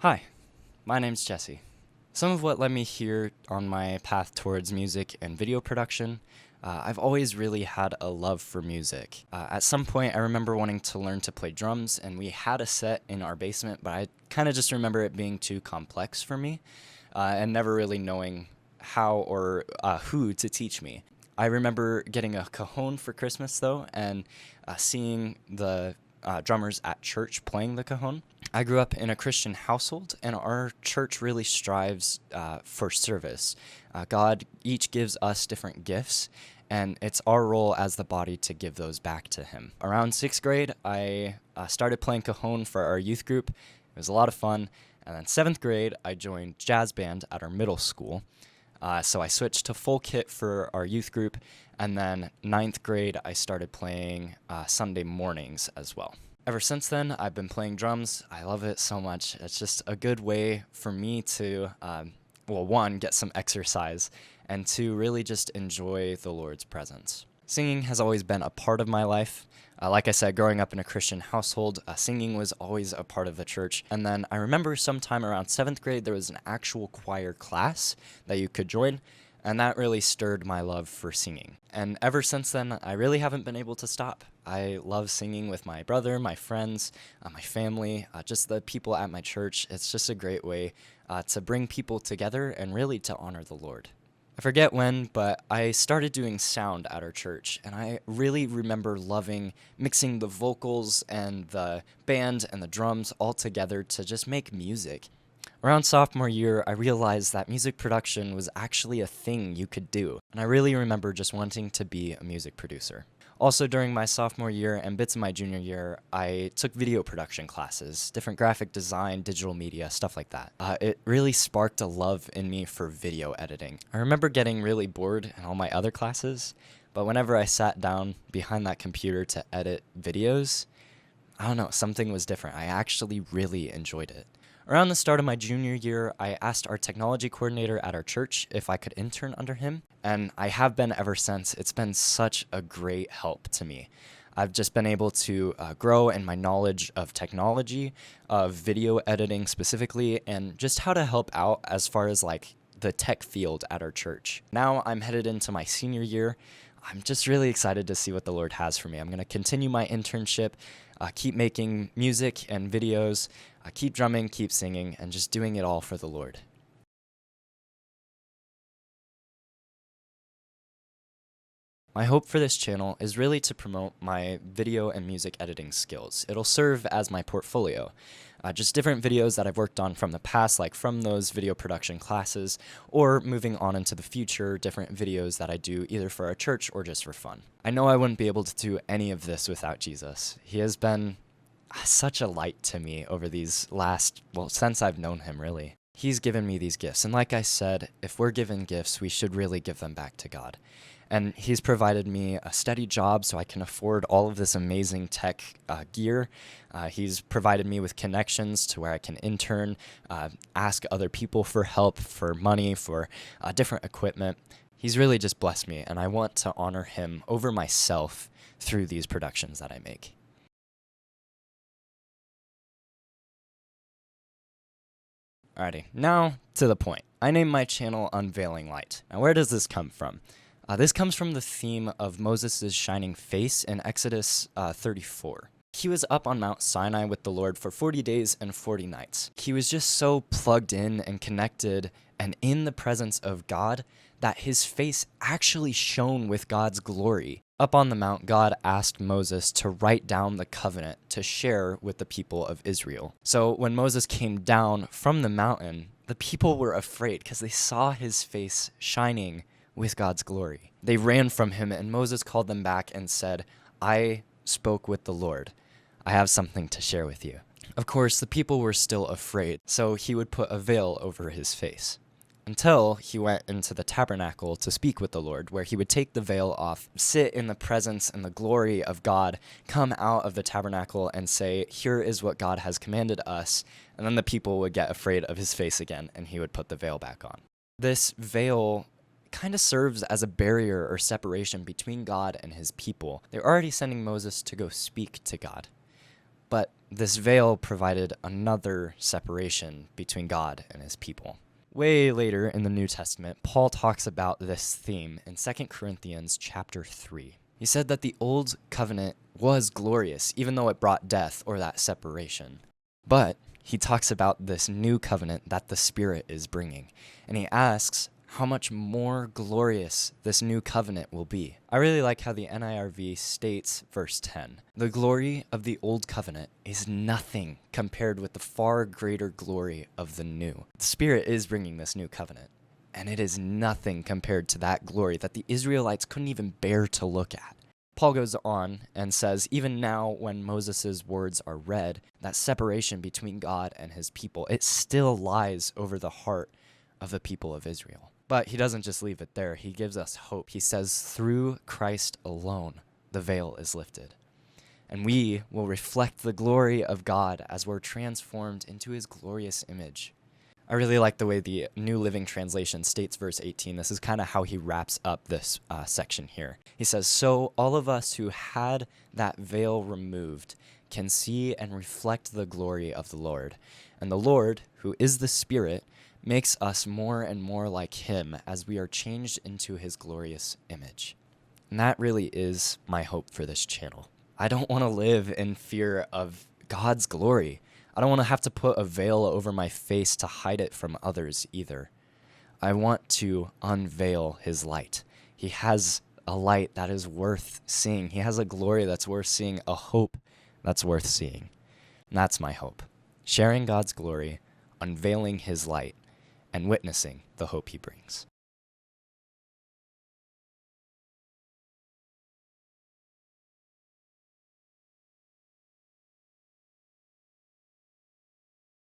Hi, my name's Jesse. Some of what led me here on my path towards music and video production, I've always really had a love for music. At some point, I remember wanting to learn to play drums, and we had a set in our basement, but I kind of just remember it being too complex for me, and never really knowing how or who to teach me. I remember getting a cajon for Christmas, though, and seeing the drummers at church playing the cajon. I grew up in a Christian household, and our church really strives for service. God each gives us different gifts, and it's our role as the body to give those back to Him. Around sixth grade, I started playing cajon for our youth group. It was a lot of fun. And then seventh grade, I joined jazz band at our middle school. So I switched to full kit for our youth group, and then ninth grade, I started playing Sunday mornings as well. Ever since then, I've been playing drums. I love it so much. It's just a good way for me to, one, get some exercise, and two, really just enjoy the Lord's presence. Singing has always been a part of my life. Like I said, growing up in a Christian household, singing was always a part of the church. And then I remember sometime around seventh grade, there was an actual choir class that you could join, and that really stirred my love for singing. And ever since then, I really haven't been able to stop. I love singing with my brother, my friends, my family, just the people at my church. It's just a great way to bring people together and really to honor the Lord. I forget when, but I started doing sound at our church, and I really remember loving mixing the vocals and the band and the drums all together to just make music. Around sophomore year, I realized that music production was actually a thing you could do, and I really remember just wanting to be a music producer. Also, during my sophomore year and bits of my junior year, I took video production classes, different graphic design, digital media, stuff like that. It really sparked a love in me for video editing. I remember getting really bored in all my other classes, but whenever I sat down behind that computer to edit videos, I don't know, something was different. I actually really enjoyed it. Around the start of my junior year, I asked our technology coordinator at our church if I could intern under him, and I have been ever since. It's been such a great help to me. I've just been able to grow in my knowledge of technology, of video editing specifically, and just how to help out as far as like the tech field at our church. Now I'm headed into my senior year. I'm just really excited to see what the Lord has for me. I'm going to continue my internship, keep making music and videos, keep drumming, keep singing, and just doing it all for the Lord. My hope for this channel is really to promote my video and music editing skills. It'll serve as my portfolio. Just different videos that I've worked on from the past, like from those video production classes, or moving on into the future, different videos that I do either for our church or just for fun. I know I wouldn't be able to do any of this without Jesus. He has been such a light to me over these since I've known him, really. He's given me these gifts, and like I said, if we're given gifts, we should really give them back to God. And he's provided me a steady job so I can afford all of this amazing tech gear. He's provided me with connections to where I can intern, ask other people for help, for money, for different equipment. He's really just blessed me, and I want to honor him over myself through these productions that I make. Alrighty, now to the point. I named my channel Unveiling Light. Now where does this come from? This comes from the theme of Moses' shining face in Exodus 34. He was up on Mount Sinai with the Lord for 40 days and 40 nights. He was just so plugged in and connected and in the presence of God that his face actually shone with God's glory. Up on the mount, God asked Moses to write down the covenant to share with the people of Israel. So when Moses came down from the mountain, the people were afraid because they saw his face shining with God's glory. They ran from him, and Moses called them back and said, "I spoke with the Lord. I have something to share with you." Of course, the people were still afraid, so he would put a veil over his face until he went into the tabernacle to speak with the Lord, where he would take the veil off, sit in the presence and the glory of God, come out of the tabernacle and say, "Here is what God has commanded us," and then the people would get afraid of his face again, and he would put the veil back on. This veil kind of serves as a barrier or separation between God and his people. They're already sending Moses to go speak to God. But this veil provided another separation between God and his people. Way later in the New Testament, Paul talks about this theme in 2 Corinthians chapter 3. He said that the old covenant was glorious, even though it brought death or that separation. But he talks about this new covenant that the Spirit is bringing, and he asks how much more glorious this new covenant will be. I really like how the NIRV states verse 10. The glory of the old covenant is nothing compared with the far greater glory of the new. The Spirit is bringing this new covenant, and it is nothing compared to that glory that the Israelites couldn't even bear to look at. Paul goes on and says, even now when Moses' words are read, that separation between God and his people, it still lies over the heart of the people of Israel. But he doesn't just leave it there. He gives us hope. He says, through Christ alone, the veil is lifted. And we will reflect the glory of God as we're transformed into his glorious image. I really like the way the New Living Translation states verse 18. This is kind of how he wraps up this section here. He says, so all of us who had that veil removed can see and reflect the glory of the Lord. And the Lord, who is the Spirit, makes us more and more like him as we are changed into his glorious image. And that really is my hope for this channel. I don't want to live in fear of God's glory. I don't want to have to put a veil over my face to hide it from others either. I want to unveil his light. He has a light that is worth seeing. He has a glory that's worth seeing, a hope that's worth seeing. And that's my hope. Sharing God's glory, unveiling his light, and witnessing the hope he brings.